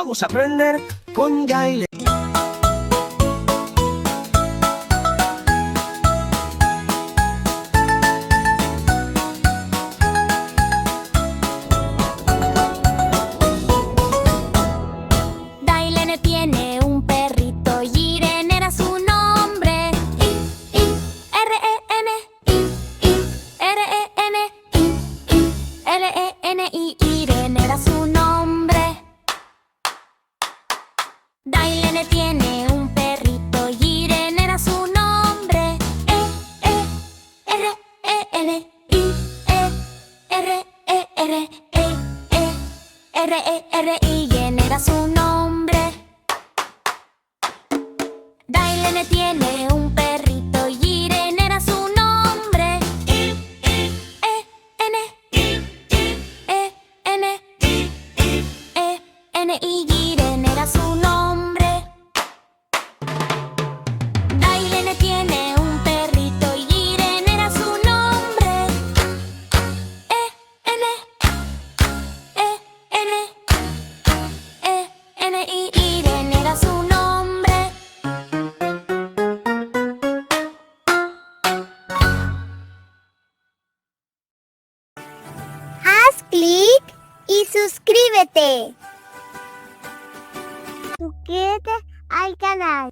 vamos a aprender con Yailin. Dailene tiene un perrito y Irene era su nombre. I-R-E-N-I-R-E-N-I-R-E-N-I Irene era su nombre. Dailene tiene un perrito y Irene era su nombre. E-E-R-E-N-I-E-R-E-R-E-E-R-E-R-I Irene era su nombre. Dailene tiene un perrito y Irene era su nombre. I-E-N-E-N-I Irene era su nombre. Dailene tiene un perrito y Irene era su nombre. E-N-E-N-I Irene era su nombre. Haz clic y suscríbete. Suscríbete al canal.